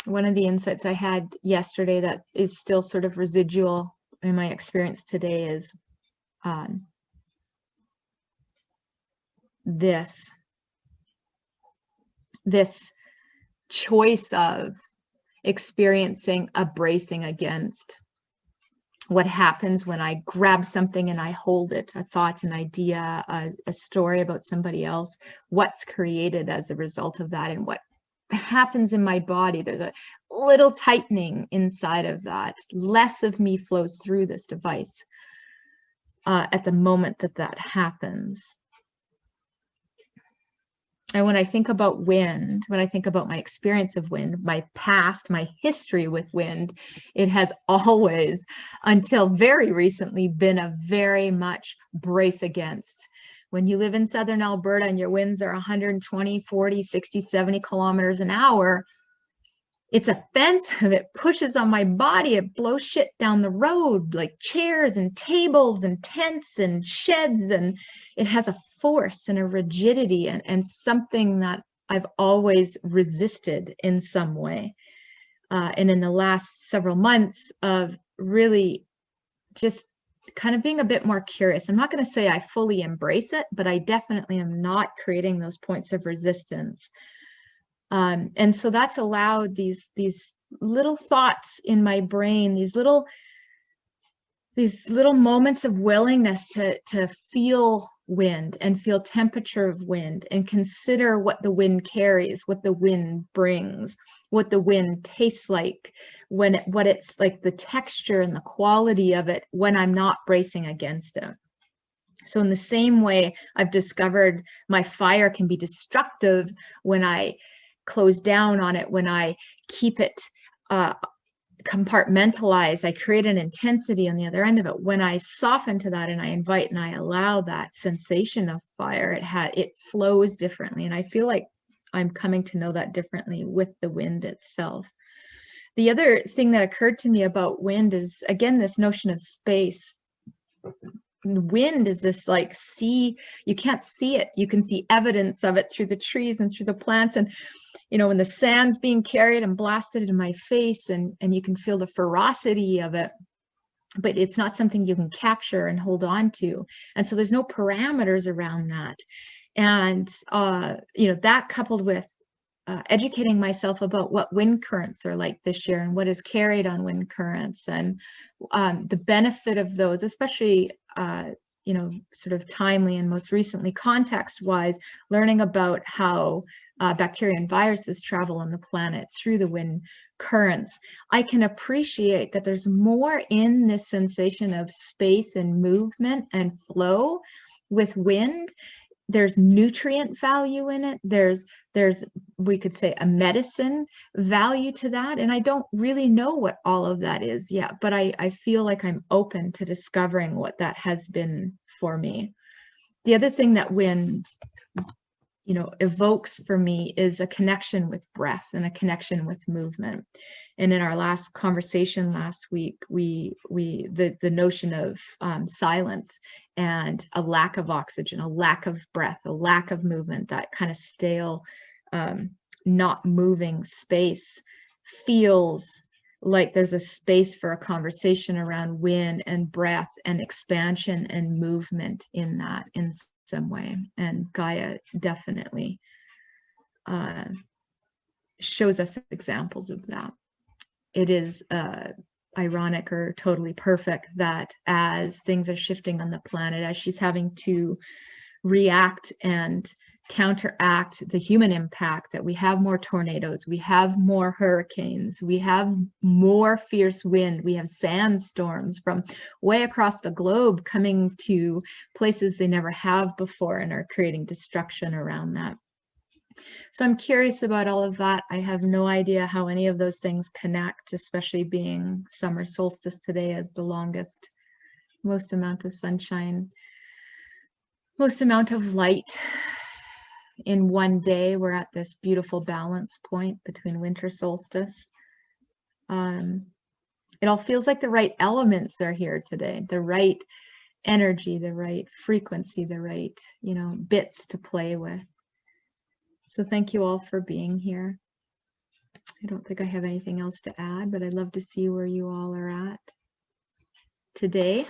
one of the insights I had yesterday that is still sort of residual in my experience today is this choice of experiencing a bracing against what happens when I grab something and I hold it, a thought, an idea, a story about somebody else, what's created as a result of that and what happens in my body. There's a little tightening inside of that. Less of me flows through this device at the moment that that happens. And when I think about wind, when I think about my experience of wind, my past, my history with wind, it has always, until very recently, been a very much brace against. When you live in southern Alberta and your winds are 120, 40, 60, 70 kilometers an hour, it's offensive. It pushes on my body. It blows shit down the road, like chairs and tables and tents and sheds. And it has a force and a rigidity and something that I've always resisted in some way. And in the last several months of really just kind of being a bit more curious. I'm not going to say I fully embrace it, but I definitely am not creating those points of resistance. And so that's allowed these little thoughts in my brain, these little moments of willingness to feel wind and feel temperature of wind and consider what the wind carries, what the wind brings, what the wind tastes like, what it's like, the texture and the quality of it when I'm not bracing against it. So in the same way, I've discovered my fire can be destructive when I close down on it, when I keep it compartmentalized. I create an intensity on the other end of it. When I soften to that and I invite and I allow that sensation of fire, it flows differently. And I feel like I'm coming to know that differently with the wind itself. The other thing that occurred to me about wind is, again, this notion of space. Wind is this like sea, you can't see it, you can see evidence of it through the trees and through the plants. And you know, when the sand's being carried and blasted in my face, and you can feel the ferocity of it, but it's not something you can capture and hold on to. And so there's no parameters around that. And you know, that coupled with educating myself about what wind currents are like this year and what is carried on wind currents, and the benefit of those, especially you know, sort of timely and most recently context-wise, learning about how bacteria and viruses travel on the planet through the wind currents. I can appreciate that there's more in this sensation of space and movement and flow with wind. There's nutrient value in it. There's we could say a medicine value to that. And I don't really know what all of that is yet, but I feel like I'm open to discovering what that has been for me. The other thing that wind, you know, evokes for me is a connection with breath and a connection with movement. And in our last conversation last week, the notion of silence and a lack of oxygen, a lack of breath, a lack of movement, that kind of stale, not moving space feels like there's a space for a conversation around wind and breath and expansion and movement in that, in some way. And Gaia definitely shows us examples of that. It is ironic or totally perfect that as things are shifting on the planet, as she's having to react and counteract the human impact, that we have more tornadoes, we have more hurricanes, we have more fierce wind, we have sandstorms from way across the globe coming to places they never have before and are creating destruction around that. So I'm curious about all of that. I have no idea how any of those things connect, especially being summer solstice today as the longest, most amount of sunshine, most amount of light in one day. We're at this beautiful balance point between winter solstice. It all feels like the right elements are here today, the right energy, the right frequency, the right, you know, bits to play with. So thank you all for being here. I don't think I have anything else to add, but I'd love to see where you all are at today.